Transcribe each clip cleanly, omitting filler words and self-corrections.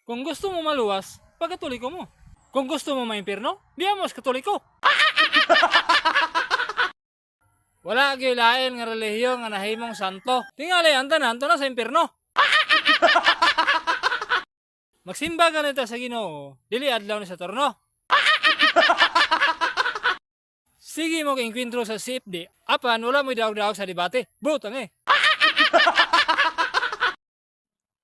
Kung gusto mo maluwas, pagkatoliko mo. Kung gusto mo maimpirno, biyamos katoliko. Wala gyud lain nga relihiyon nga nahimong santo. Tingali ang tanan to na sa impirno. Magsimba ka nito sa Ginoo, dili adlaw ni sa torno. Sige mo kay enkwentro sa CFD, apan wala mo daog-daog sa debate. Butang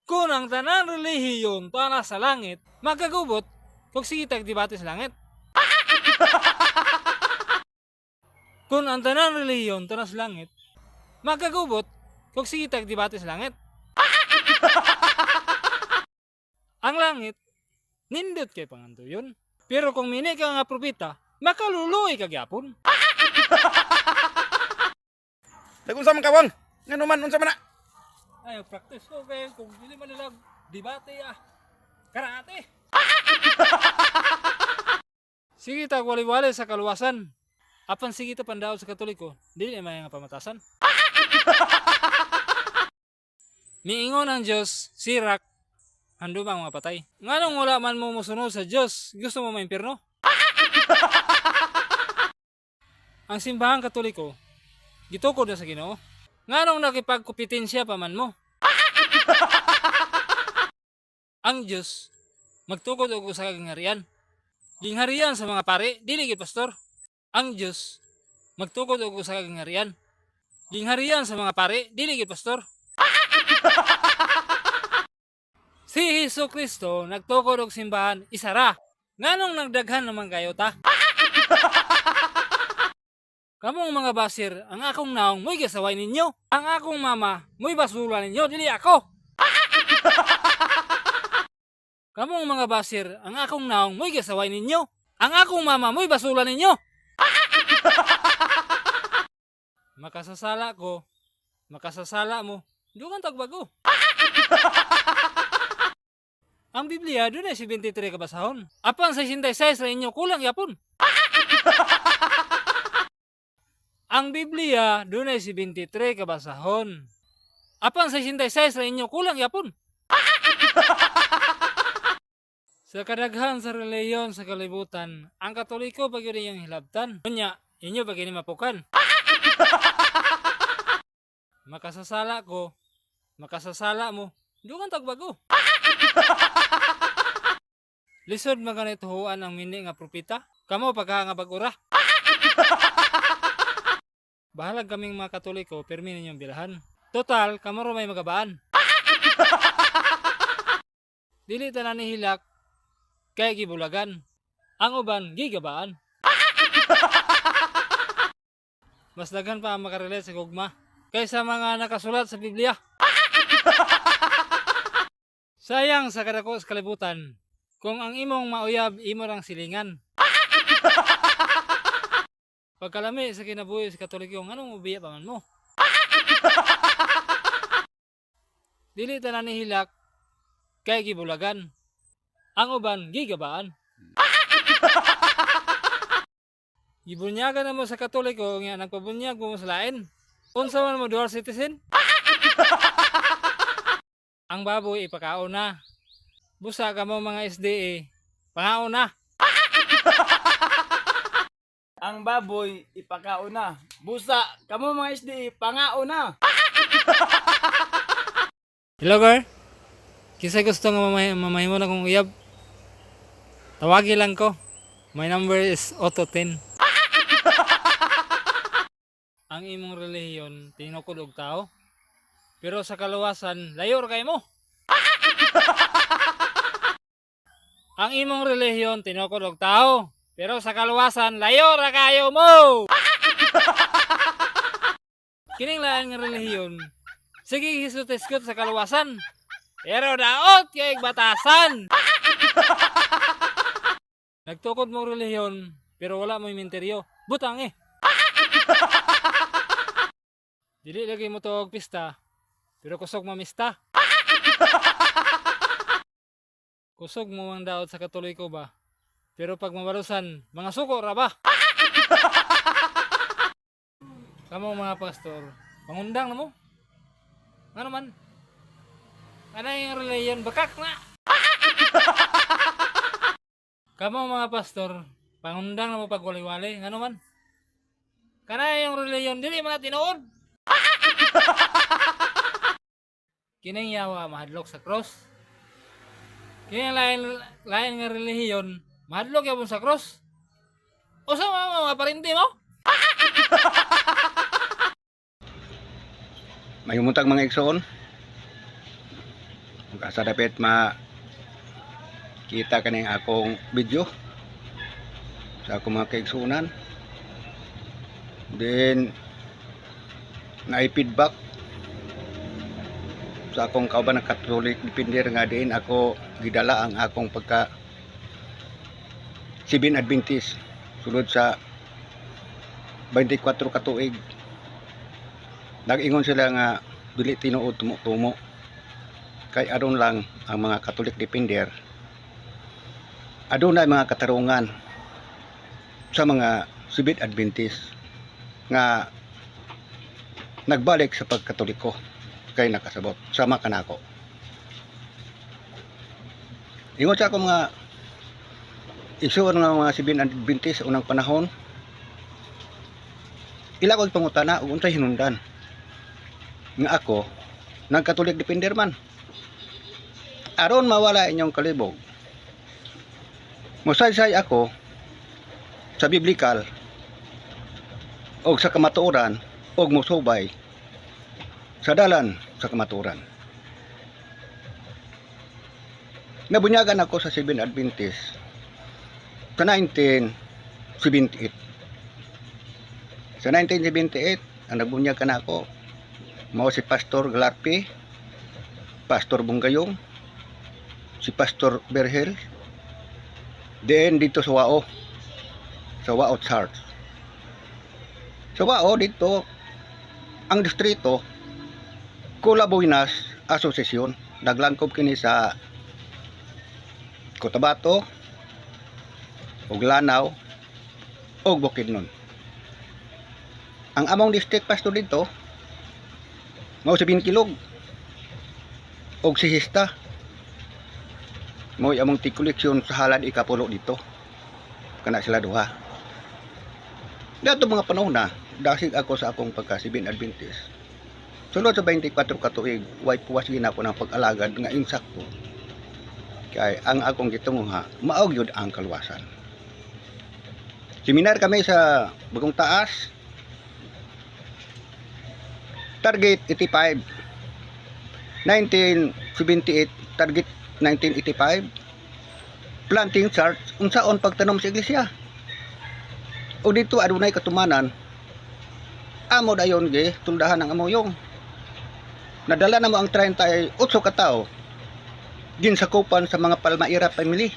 Kung ang tanan relihiyon tuwa sa langit, magkagubot kung sige tag-debate sa langit. Kung ang tanan relihiyon tuwa sa langit, magkagubot kung sige tag-debate sa langit. Ang langit, nindot kay pangantuyon. Pero kung mini ka nga propeta, makaluluoy ka gyapon. Dagunsa man kawang? Ngano man unsa man na? Ay, practice ko kay kung dili man nila debate karate. Sige ta wali-wali sa kaluwasan. Apan sige ta pandaw sa Katoliko, dili may nga pamatasan. Miingon ang Dios, sirak hando bang mapatay. Nganong wala man mo musunod sa Dios, gusto mo maimpirno? Ang simbahang Katoliko, gitukod na sa Ginoo. Nganong nakipagkompetensya pa man mo? Ang Dios magtukod og usa ka gingharian. Gingharian sa mga pare, dili gid pastor. Ang Dios magtukod og usa ka gingharian. Gingharian sa mga pare, dili gid pastor. Si Hesukristo nagtukod og simbahan isara. Nganong nagdaghan naman kayo ta? Kamong mga basir, ang akong naong mo'y gasaway ninyo. Ang akong mama mo'y basura ninyo, dili ako. Kamong mga basir, ang akong naong mo'y gasaway ninyo. Ang akong mama mo'y basura ninyo. Makasasala ko, makasasala mo, dugang tagbago. Ang Biblia, doon ay 73 kabasahon. Apan 66 sa inyo, kulang yapon. Ang Biblia, doon ay 73 kabasahon. Apan 66 sa inyo, kulang yapon. Sa kadaghan sa reliyon sa kalibutan, ang Katoliko pag yun yung hilabtan. Kunya, inyo pag yun mapukan. Makasasala ko, makasasala mo, dugang tagbago. Lisod maganituhuan ang mini nga propeta. Kamo pagka nga bagura. Bahalag kaming mga Katoliko, permi ninyong bilahan. Total, kamo may magabaan. Dili tanan ni hilak, kay gibulagan. Ang uban, gigabaan. Mas daghan pa ang makarelate sa gugma kaysa mga nakasulat sa Biblia. Sayang sa kadako sa kalibutan, kung ang imong mauyab, imo rang silingan. Pagkalami sa kinabuhi sa Katoliko, anong ubiya pa man mo? Dili tanan ni hilak, kay gibulagan. Ang uban, gigabaan. Gibunyagan na mo sa Katoliko, nga nagpabunyag mo sa lain. Unsa man mo dual citizen? Ang baboy ipakaon na. Busa ka mo mga SDA, pangaon na. Ang baboy ipakaon na. Busa kamo mga SD pangaon na. Hello girl? Kisa gusto nga mamahimo na kong uyab? Tawagi lang ko. My number is Auto 10. Ang imong relihiyon, tinukod og tao. Pero sa kaluwasan, layor kay mo. Ang imong relihiyon, tinukod og tao. Pero sa kaluwasan, layor ra kayo mo. Kining lain nga relihiyon, sige hisut-hisut sa kaluwasan. Pero daot kay batasan. Nagtukod mo relihiyon, pero wala mo inventaryo. Butang Dili lagi mo to og pista, pero kusog mamista. Kusog mo ang daot sa Katoliko ba? Pero pag mabalusan, mga suko ra ba? Kamo mga pastor, pangundang na mo? Ano man? Ano yung reliyon? Bakak na! Kamo mga pastor, pangundang na mo pagwali-wali, ano man? Kana yung reliyon, dili mga tinuod. Kining yawa mahadlok sa cross. Kining lain nga reliyon, mahadlok yapon sa cross. O sa mga parinti mo? May umuntag mga igsoon. Kung asa dapat kita kaning akong video sa akong mga kaigsunan. Then na feedback sa akong kauban ng Catholic depender nga din ako gidala ang akong pagka Seven Adventist sulod sa 24 ka tuig. Nag-ingon sila nga dili tinuod tumo-tumo kay aron lang ang mga Catholic depender adunay mga katarungan sa mga Seventh Adventist nga nagbalik sa pagkatoliko kay nakasabot sama kanako. Ingon sa ako mga isuon nga mga Seventh Adventist sa unang panahon, ila ko pangutana ug unsay hinungdan nga ako nagkatolik depender man aron mawala inyong kalibog. Musaysay ako sa biblikal og sa kamatuoran og musubay sa dalan sa kamatuoran. Nabunyagan ako sa Seventh Adventist sa 1978. Sa 1978 ang nabunyagan ako mao si Pastor Galarpi, Pastor Bunggayong, si Pastor Berhel, then dito sa Wao Church. Sa Wao dito, ang distrito, Colabuinas Asosasyon, naglangkob kini sa Cotabato, ug Lanao, ug Bukidnon. Ang among district pastor dito, mao si Binkilog og si Hista. Mo'y among tikoleksyon sa halad ikapulo dito. Kana sila duha. Dato mga panahon na, dasig ako sa akong pagka-Seventh Adventist. Sulod sa 24 ka tuig, way puwas gina ko ng pag-alagad nga insakto. Kay ang akong gitunguha, maog yun ang kaluwasan. Seminar kami sa Bagong Taas, target 85, 1978, target 1985, planting church, unsaon pagtanom sa iglesia. O dito adunay katumanan, amo dayon gi tuldahan ang amuyong. Nadala na mo ang 38 ka tao, ginsakupan sa mga Palmaira family.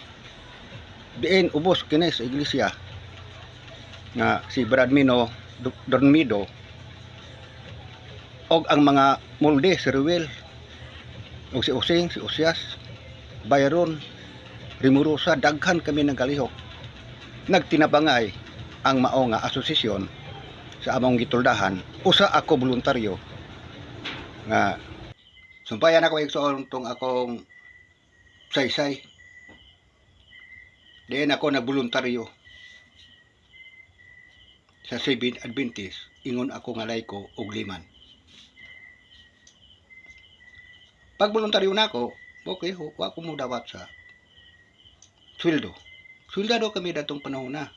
Diin ubos kini sa iglesia nga si Bradmino Dormido og ang mga molde si Ruel og si Using, si Usias, Bayron, Rimurosa, daghan kami nagalihok. Nagtinabangay ang mao nga asosasyon sa among gituldahan. Usa ako voluntaryo nga sumpayan ako igsoon tong akong saysay. Diyan ako nagboluntaryo sa Seventh Adventist. Ingon ako nga layko og liman. Pag voluntaryo na ako, okay, wa ko mo dawat sa sweldo. Sweldado kami datong panahon na.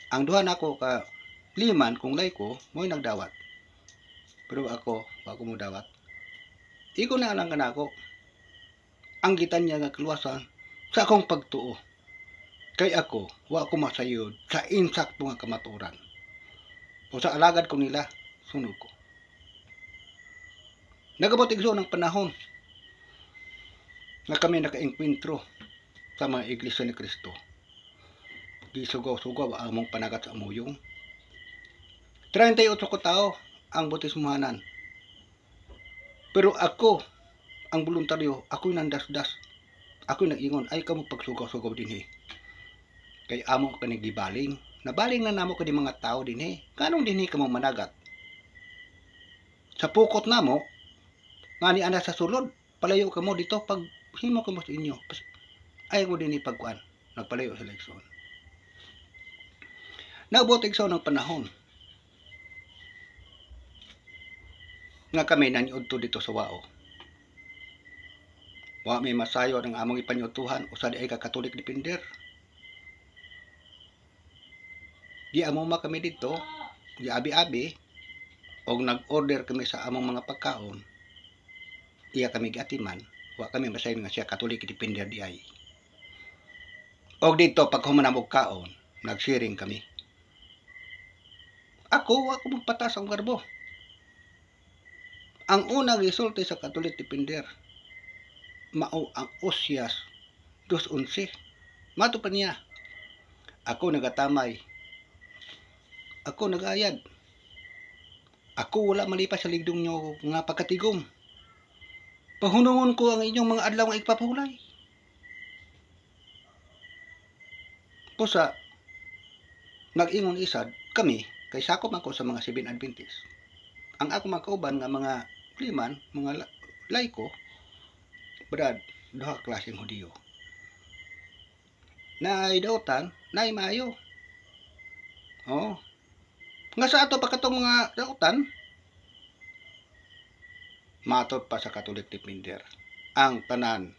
Ang duha nako ka liman kung layko mo'y nagdawat. Pero ako, wa ko mo dawat. Iko na lang kanako. Ang gitan niya nga kaluwasan sa akong pagtuo. Kay ako, wa ko masayod sa insakto nga kamaturan. O sa alagad ko nila, sunod ko. Nagabot igso ng panahon na kami naka-enkwentro sa mga iglesia ni Kristo. Gisugaw-sugaw ang among panagat sa amuyong. 38 ko tao ang bautismuhanan. Pero ako, ang voluntaryo, ako'y nandasdas. Ako'y nag-ingon, ay kamo pagsugaw-sugaw din kay amo ka gibaling. Nabaling na namo ka di mga tao din Kanong din kamo managat? Sa pukot namo, nga ni ana sa sulod, palayo ka mo dito pag himo ka mo sa inyo. Ay mo din pagkuan. nagpalayo sa eleksyon. Naabot igsoon ng panahon nga kami naniudto dito sa Wao. Wa may masayo ng among ipanyutuhan usa di ay ka Katolik depender. Di amuma kami dito, di abi-abi, og nag-order kami sa among mga pagkaon. Iya kami giatiman, wa kami masayon nga siya Katolik depender di ay. Og dito pag humanamog kaon, nag-sharing kami. Ako magpatas ang garbo. Ang unang resulta sa Katolik depender, mao ang Osias 2:11. Mato pa niya. Ako nagatamay. Ako nagayad. Ako wala malipas sa ligdong nyo nga pagkatigom. Pahunungon ko ang inyong mga adlaw nga igpapahulay. Pusa, nag-ingon isad, kami, kay sakop ako sa mga Seven Adventist. Ang ako makauban nga mga kliman, mga laiko, brad, duha klaseng Hudiyo. Naay dautan, naay maayo. Oh. Nga sa ato pa katong mga dautan, matod pa sa Katolik depender. Ang tanan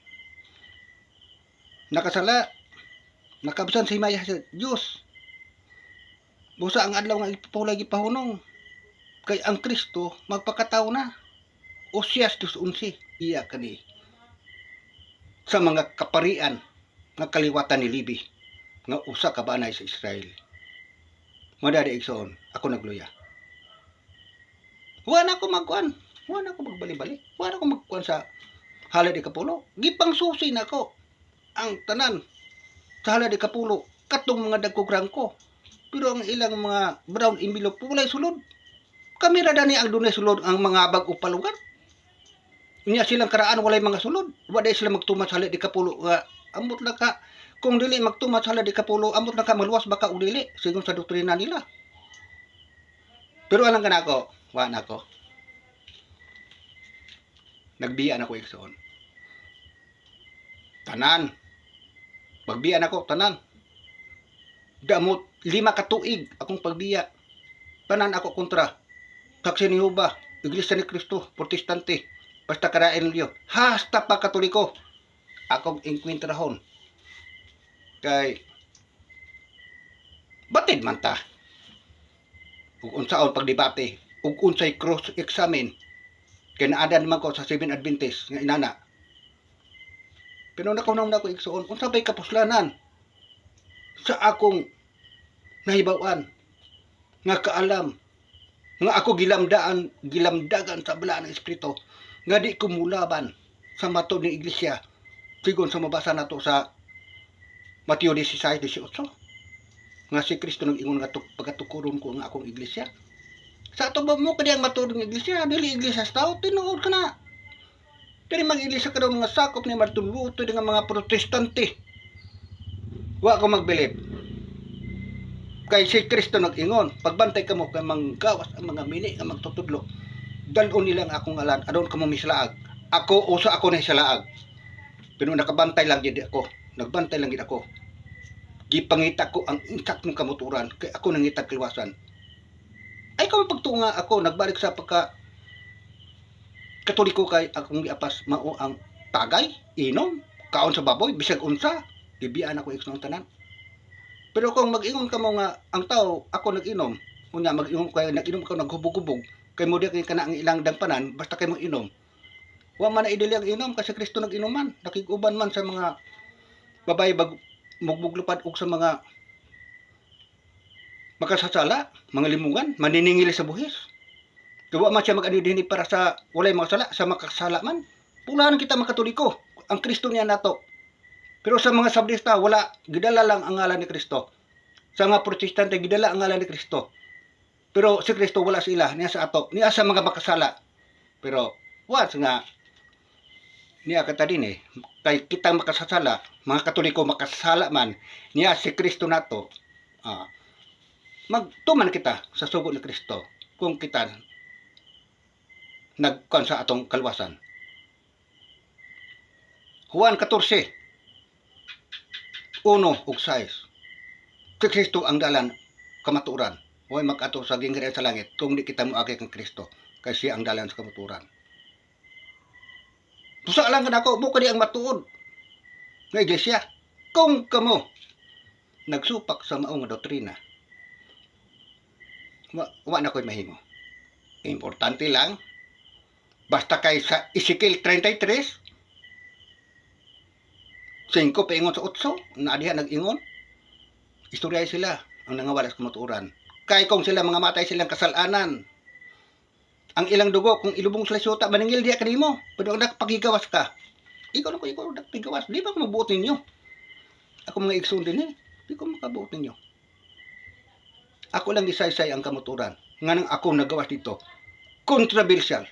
nakasala, nakabusan sa himaya sa Diyos. Busa ang adlaw nga ipapahulay gipahunong. Kay ang Kristo magpakataw na. Osias 2:11 iya kani sa mga kaparian nga kaliwatan ni Libi nga usa ka banay sa Israel. Madadi igsoon, ako nagluya. Wa na ako magkuan, wa na ako magbali-bali, wa na ako magkuan sa halad ikapulo. Gipang susi na ko ang tanan sa halad ikapulo katong mga dagkog rangko. Pero ang ilang mga brown envelope walay sulod. Kami ra dani ang dunay sulod ang mga bag-o palugan. Unya silang karaan walay mga sulod. Wa day sila magtumat sa halad ikapulo nga amot na ka kung dili magtumat sa halad ikapulo amot na ka maluwas baka o dili sigon sa doktrina nila. Pero alang kana ko, wa na ko. Nagbiya na ko igsoon. Tanan. Pagbiya na ko tanan. Damot 5 ka tuig akong pagbiya. Tanan ako kontra. Saksi ni Jehova, Iglesia ni Cristo, Protestante, basta karain niyo. Hasta pa Katoliko. Akong inkwintrahon. Kay batid man ta. Ug unsaon pagdebate, ug unsay cross examine. Kay naadan man ko sa Seven Adventist nga inana. Pero nakunaw na ko igsuon, unsa bay kapuslanan sa akong nahibawan nga kaalam nga ako gilamdagan sa balaan ng Espiritu nga di ko mulaban sa matod ng iglesia sigon sa mabasa nato sa Mateo 16:18 nga si Kristo nag-ingon nga pagatukuron ko nga akong iglesia. Sa ato ba mo kadi ang matod ng iglesia, dili iglesia sa tao, tinuod ka na. Dili mag-iglesia ka daw mga sakop ni Martin Luther nga mga protestante. Wa ko magbilib. Kay si Kristo nag-ingon, pagbantay kamo kay manggawas ang mga mini nga magtutudlo. Dalon nila ang akong ngalan, adon kamo mislaag. Ako usa ako na salaag. Pero nakabantay lang gid ako. Nagbantay lang gid ako. Gipangita ko ang intak mong kamuturan kay ako nangitag kliwasan. Ay kamo pagtunga ako nagbalik sa pagka Katoliko kay akong giapas mao ang tagay, inom, kaon sa baboy, bisag unsa, gibiyaan ako igsoon tanan. Pero kung mag-ingon ka mo nga ang tao ako nag-inom, unya mag-ingon kay nag-inom ka naghubog-hubog, kay mo di kay kana ang ilang dangpanan basta kay mo inom. Wa man na idili ang inom kasi Kristo nag-inuman, nakig-uban man sa mga babae mugmuglupad og sa mga makasasala, mga limungan, maniningil sa buhis. Gawa man siya mag-ani dinhi para sa walay mga sala, sa makasala man. Pulaan kita mga Katoliko, ang Kristo niya nato. Pero sa mga Sabdista, wala, gidala lang ang ngalan ni Kristo. Sa mga Protestante, gidala ang ngalan ni Kristo. Pero si Kristo wala sila, niya sa ato, niya sa mga makasala. Pero, what nga, niya kata din kay kitang makasasala, mga Katoliko makasala man, niya si Kristo nato, magtuman kita sa sugo ni Kristo, kung kita nagkuan sa atong kalwasan. Juan 14, 1 ug 6. Si Kristo ang dalan kamatuoran. Huwag mag-ato sa gingharian sa langit kung di kita moagi kang Kristo, kay siya ang dalan sa kamatuoran. Pusa lang ka ako, mo ka di ang matuod nga iglesia. Kung kamo nagsupak sa maong nga doktrina, wa na ko'y mahimo. Importante lang, basta kay sa Ezekiel 33, 5 paingon sa 8, na diha nag-ingon, istorya sila ang nangawala sa kamatuoran. Kay kung sila mga matay silang kasalanan, ang ilang dugo, kung ilubong sila syuta, maningil diya kanimo, pero nagpagigawas ka. Ikaw nagpagigawas, di ba ako mabuot ninyo? Ako mga igsoon din di ko makabuot ninyo. Ako lang gisaysay ang kamatuoran, nga nang ako nagawas dito. Controversial.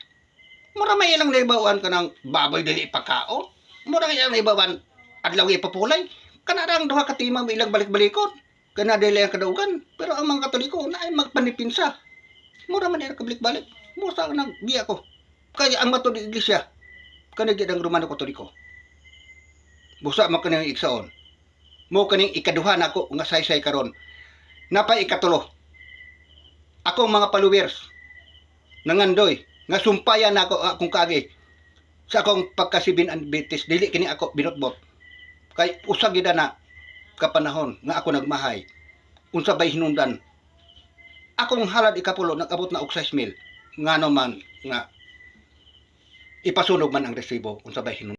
Mura may ilang naibawan ka ng baboy dili pagkaon. Mura may ilang naibawan adlaw ipapulay. Kanarang duha ka timang may ilang balik-balikon. Kana dili ang kadaugan. Pero ang mga Katoliko na ay magpanipinsa. Mura man ilang kabalik-balik. Musa nang biya ko. Kaya ang matod ng iglesia, kanagid ang Romano Katoliko. Busa man kanang igsaon. Mo kaning ikaduha na ako nga saysay karon. Napay ikatulo. Ako mga followers nangandoy nga sumpayan nako akong kagi sa akong pagkasibin Adventist, dili kini ako binotbot. Kay usag gid na kapanahon nga ako nagmahay. Unsa bay hinungdan? Akong halad ikapulo nag-abot na og 6,000. Ngano man nga ipasunog man ang resibo unsa bay hinungdan.